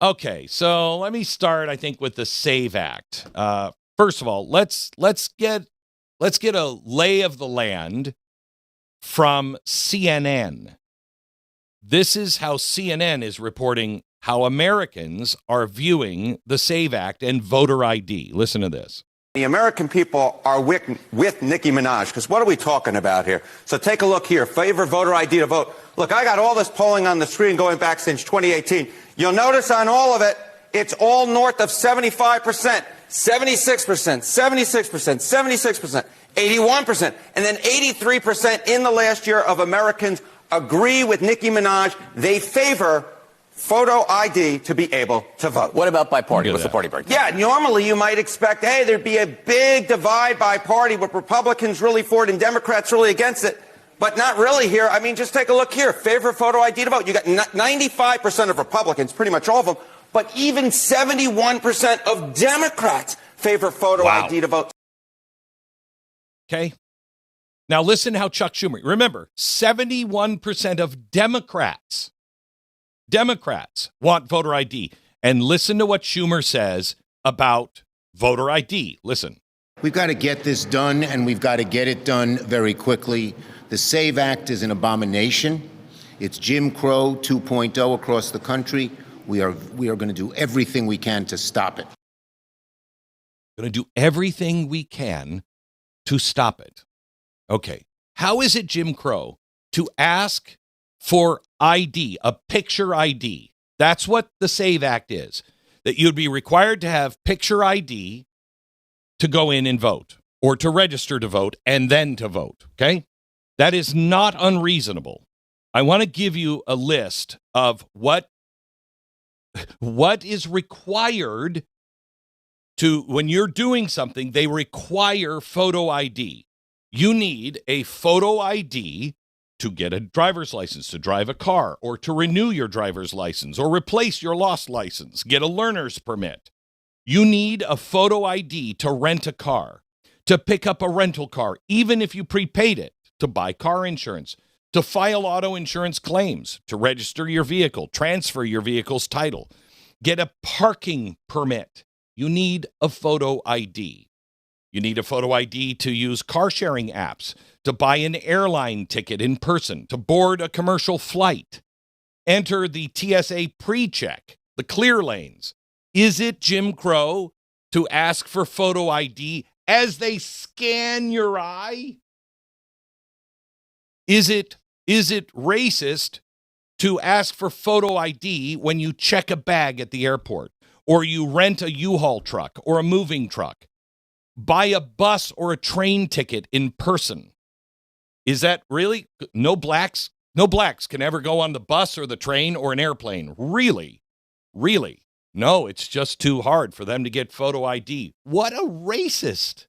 Okay, so let me start, I think, with the SAVE Act. First of all, let's get a lay of the land from CNN. This is how CNN is reporting how Americans are viewing the SAVE Act and voter ID. Listen to this. The American people are with Nicki Minaj, because what are we talking about here? So take a look here. Favor voter ID to vote. Look, I got all this polling on the screen going back since 2018. You'll notice on all of it, it's all north of 75%, 76%, 76%, 76%, 81%, and then 83% in the last year of Americans agree with Nicki Minaj. They favor photo ID to be able to vote. What about by party? What's the party breakdown? Yeah, normally you might expect, hey, there'd be a big divide by party with Republicans really for it and Democrats really against it. But not really here. I mean, just take a look here. Favor photo ID to vote. You got 95% of Republicans, pretty much all of them, but even 71% of Democrats favor photo ID to vote. Okay. Now listen how Chuck Schumer, remember, 71% of Democrats want voter ID. And listen to what Schumer says about voter ID. Listen. We've got to get this done, and we've got to get it done very quickly. The SAVE Act is an abomination. It's Jim Crow 2.0 across the country. We are going to do everything we can to stop it. Going to do everything we can to stop it. Okay. How is it Jim Crow to ask for ID, a picture ID? That's what the SAVE Act is. That you'd be required to have picture ID to go in and vote, or to register to vote and then to vote, okay? That is not unreasonable. I want to give you a list of what is required to, when you're doing something, they require photo ID. You need a photo ID to get a driver's license, to drive a car, or to renew your driver's license, or replace your lost license, get a learner's permit. You need a photo ID to rent a car, to pick up a rental car, even if you prepaid it, to buy car insurance, to file auto insurance claims, to register your vehicle, transfer your vehicle's title, get a parking permit. You need a photo ID. You need a photo ID to use car sharing apps, to buy an airline ticket in person, to board a commercial flight, enter the TSA pre-check, the clear lanes. Is it Jim Crow to ask for photo ID as they scan your eye? Is it racist to ask for photo ID when you check a bag at the airport, or you rent a U-Haul truck or a moving truck, buy a bus or a train ticket in person? Is that really? No blacks can ever go on the bus or the train or an airplane. Really? No, it's just too hard for them to get photo ID. What a racist.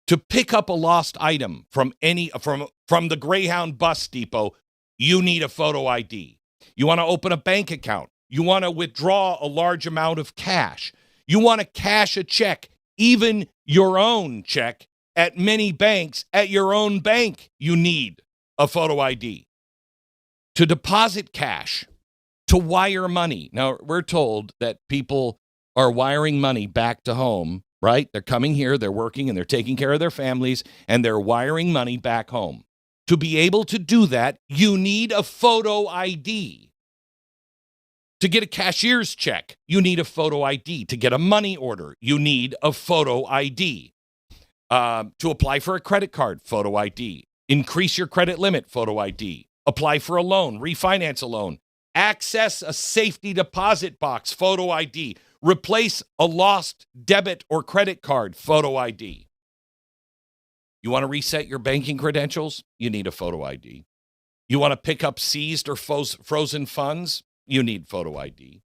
To pick up a lost item from the Greyhound bus depot, you need a photo ID. You want to open a bank account. You want to withdraw a large amount of cash. You want to cash a check, even your own check, at many banks, at your own bank, you need a photo ID. To deposit cash, to wire money. Now, we're told that people are wiring money back to home, right? They're coming here, they're working, and they're taking care of their families, and they're wiring money back home. To be able to do that, you need a photo ID. To get a cashier's check, you need a photo ID. To get a money order, you need a photo ID. To apply for a credit card, photo ID. Increase your credit limit, photo ID. Apply for a loan, refinance a loan. Access a safety deposit box, photo ID. Replace a lost debit or credit card, photo ID. You want to reset your banking credentials? You need a photo ID. You want to pick up seized or frozen funds? You need photo ID.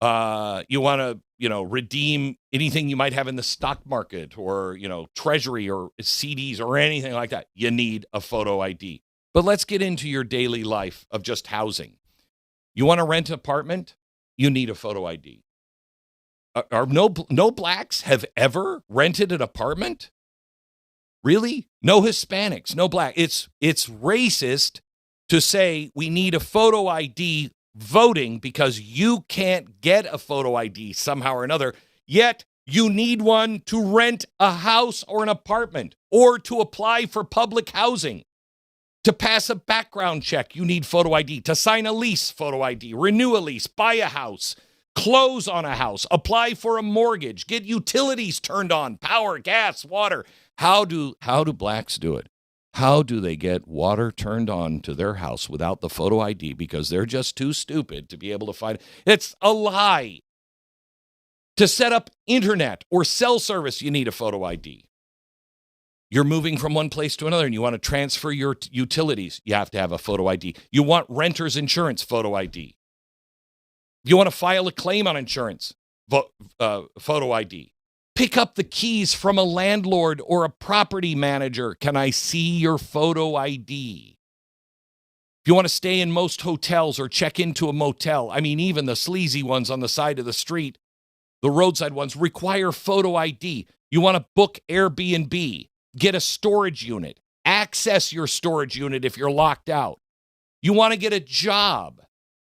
You want to, redeem anything you might have in the stock market or, treasury or CDs or anything like that. You need a photo ID. But let's get into your daily life of just housing. You want to rent an apartment? You need a photo ID. No blacks have ever rented an apartment? Really? No Hispanics, no black. It's racist to say we need a photo ID voting because you can't get a photo ID somehow or another, yet you need one to rent a house or an apartment or to apply for public housing. To pass a background check, you need photo ID. To sign a lease, photo ID. Renew a lease, buy a house, close on a house, apply for a mortgage, get utilities turned on, power, gas, water. How do blacks do it? How do they get water turned on to their house without the photo ID? Because they're just too stupid to be able to find it. It's a lie. To set up internet or cell service, you need a photo ID. You're moving from one place to another and you want to transfer your utilities, you have to have a photo ID. You want renter's insurance, photo ID. If you want to file a claim on insurance, photo ID. Pick up the keys from a landlord or a property manager. Can I see your photo ID? If you want to stay in most hotels or check into a motel, I mean, even the sleazy ones on the side of the street, the roadside ones require photo ID. You want to book Airbnb, get a storage unit, access your storage unit if you're locked out. You want to get a job.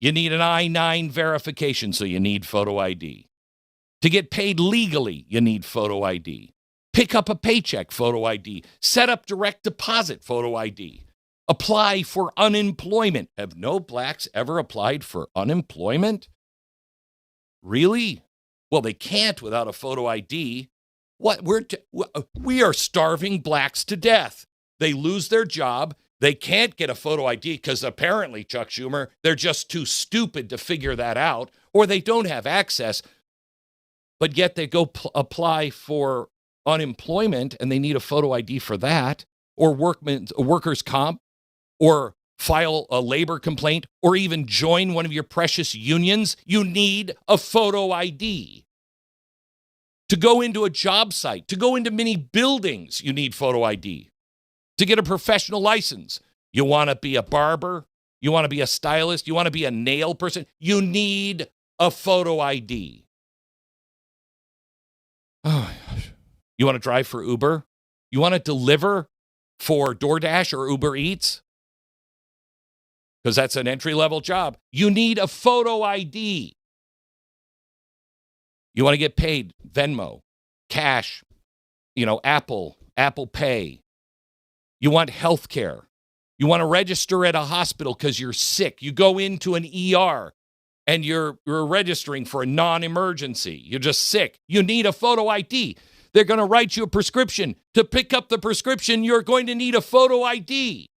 You need an I-9 verification, so you need photo ID. To get paid legally, you need photo ID. Pick up a paycheck, photo ID. Set up direct deposit, photo ID. Apply for unemployment. Have no blacks ever applied for unemployment? Really? Well, they can't without a photo ID. We are starving blacks to death. They lose their job. They can't get a photo ID because apparently, Chuck Schumer, they're just too stupid to figure that out, or they don't have access. But yet they go apply for unemployment and they need a photo ID for that, or workers' comp, or file a labor complaint, or even join one of your precious unions. You need a photo ID. To go into a job site, to go into many buildings, you need photo ID. To get a professional license, you want to be a barber, you want to be a stylist, you want to be a nail person, you need a photo ID. Oh, you want to drive for Uber? You want to deliver for DoorDash or Uber Eats? Because that's an entry-level job. You need a photo ID. You want to get paid, Venmo, cash, Apple Pay. You want health care. You want to register at a hospital because you're sick. You go into an ER and you're registering for a non-emergency. You're just sick. You need a photo ID. They're going to write you a prescription. To pick up the prescription, you're going to need a photo ID.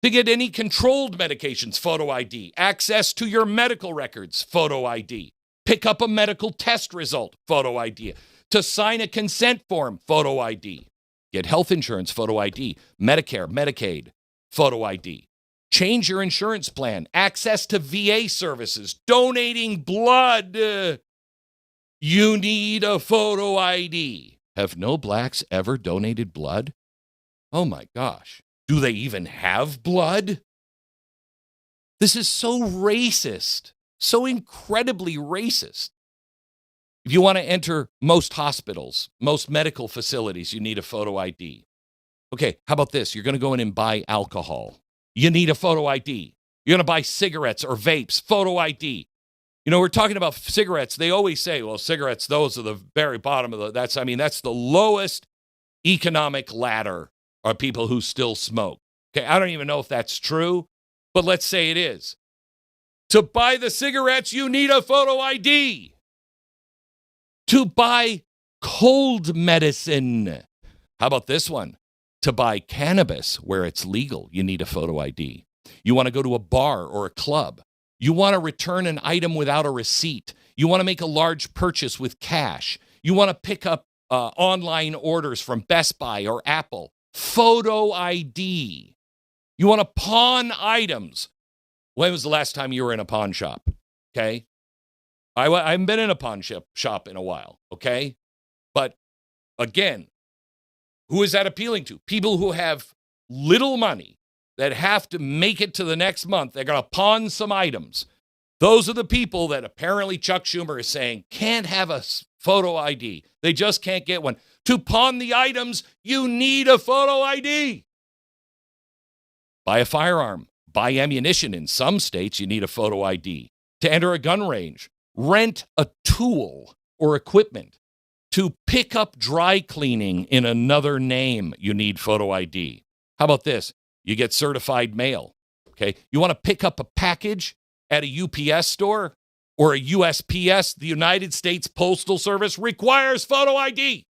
To get any controlled medications, photo ID. Access to your medical records, photo ID. Pick up a medical test result, photo ID. To sign a consent form, photo ID. Get health insurance, photo ID. Medicare, Medicaid, photo ID. Change your insurance plan. Access to VA services. Donating blood. You need a photo ID. Have no blacks ever donated blood? Oh my gosh. Do they even have blood? This is so racist. So incredibly racist. If you want to enter most hospitals, most medical facilities, you need a photo ID. Okay, how about this? You're going to go in and buy alcohol. You need a photo ID. You're going to buy cigarettes or vapes, photo ID. We're talking about cigarettes. They always say, well, cigarettes, those are the very bottom of that's the lowest economic ladder are people who still smoke. Okay, I don't even know if that's true, but let's say it is. To buy the cigarettes, you need a photo ID. To buy cold medicine. How about this one? To buy cannabis where it's legal, you need a photo ID. You want to go to a bar or a club. You want to return an item without a receipt. You want to make a large purchase with cash. You want to pick up online orders from Best Buy or Apple. Photo ID. You want to pawn items. When was the last time you were in a pawn shop? Okay. I haven't been in a pawn shop in a while. Okay. But again, who is that appealing to? People who have little money that have to make it to the next month. They're going to pawn some items. Those are the people that apparently Chuck Schumer is saying can't have a photo ID. They just can't get one. To pawn the items, you need a photo ID. Buy a firearm. buy ammunition in some states, you need a photo ID. To enter a gun range, rent a tool or equipment. To pick up dry cleaning in another name, you need photo ID. How about this? You get certified mail. Okay. You want to pick up a package at a UPS store or a USPS, the United States Postal Service requires photo ID.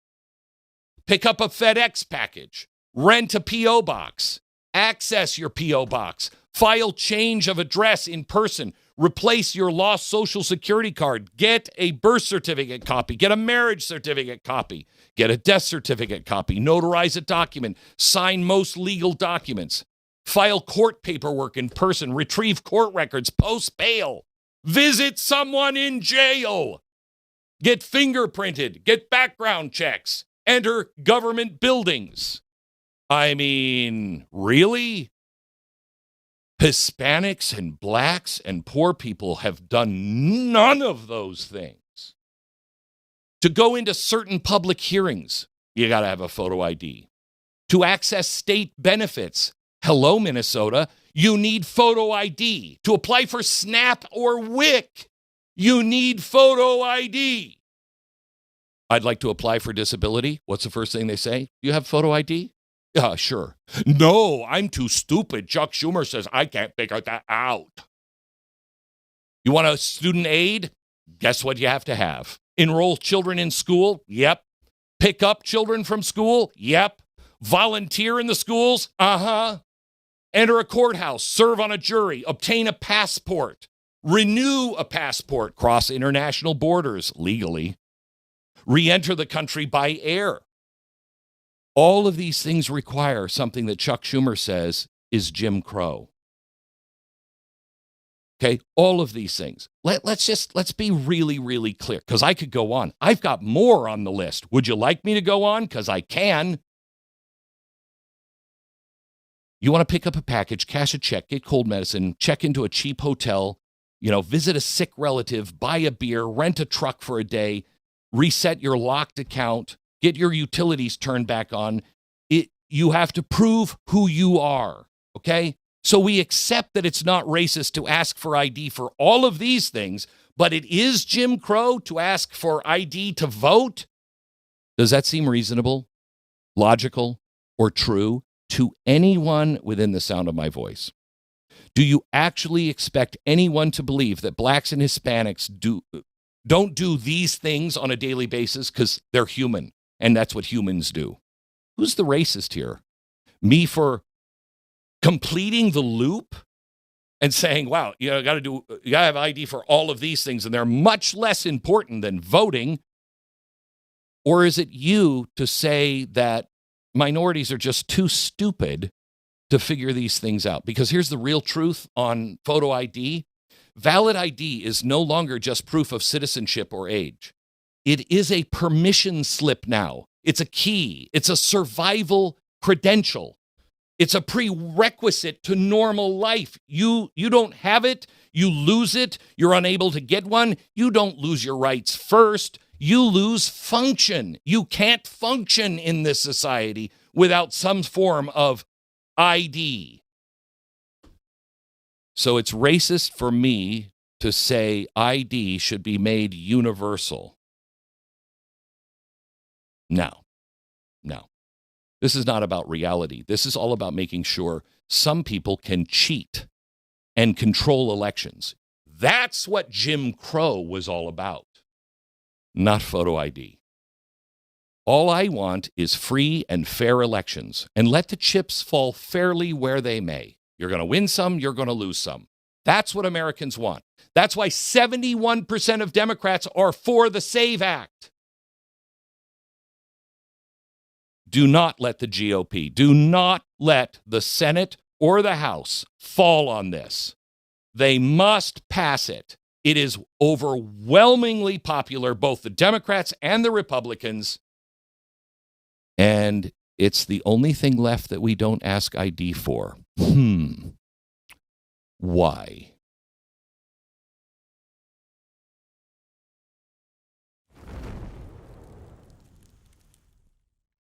Pick up a FedEx package, rent a P.O. box, access your P.O. box, file change of address in person, replace your lost Social Security card, get a birth certificate copy, get a marriage certificate copy, get a death certificate copy, notarize a document, sign most legal documents, file court paperwork in person, retrieve court records, post bail, visit someone in jail, get fingerprinted, get background checks, enter government buildings. I mean, really? Hispanics and blacks and poor people have done none of those things. To go into certain public hearings, you got to have a photo ID. To access state benefits, hello, Minnesota, you need photo ID. To apply for SNAP or WIC, you need photo ID. I'd like to apply for disability. What's the first thing they say? You have photo ID? Yeah, sure. No, I'm too stupid. Chuck Schumer says I can't figure that out. You want a student aid? Guess what you have to have? Enroll children in school? Yep. Pick up children from school? Yep. Volunteer in the schools? Uh-huh. Enter a courthouse, serve on a jury, obtain a passport, renew a passport, cross international borders legally, re-enter the country by air. All of these things require something that Chuck Schumer says is Jim Crow. Okay, all of these things. Let's be really, really clear, because I could go on. I've got more on the list. Would you like me to go on? Because I can. You want to pick up a package, cash a check, get cold medicine, check into a cheap hotel, visit a sick relative, buy a beer, rent a truck for a day, reset your locked account, get your utilities turned back on. You have to prove who you are, okay? So we accept that it's not racist to ask for ID for all of these things, but it is Jim Crow to ask for ID to vote? Does that seem reasonable, logical, or true to anyone within the sound of my voice? Do you actually expect anyone to believe that blacks and Hispanics don't do these things on a daily basis because they're human, and that's what humans do? Who's the racist here? Me for completing the loop and saying, wow, you got to have ID for all of these things, and they're much less important than voting? Or is it you to say that minorities are just too stupid to figure these things out? Because here's the real truth on photo ID. Valid ID is no longer just proof of citizenship or age. It is a permission slip now. It's a key. It's a survival credential. It's a prerequisite to normal life. You don't have it. You lose it. You're unable to get one. You don't lose your rights first. You lose function. You can't function in this society without some form of ID. So it's racist for me to say ID should be made universal. No. This is not about reality. This is all about making sure some people can cheat and control elections. That's what Jim Crow was all about, not photo ID. All I want is free and fair elections, and let the chips fall fairly where they may. You're going to win some, you're going to lose some. That's what Americans want. That's why 71% of Democrats are for the SAVE Act. Do not let the GOP, do not let the Senate or the House fall on this. They must pass it. It is overwhelmingly popular, both the Democrats and the Republicans. And it's the only thing left that we don't ask ID for. Why?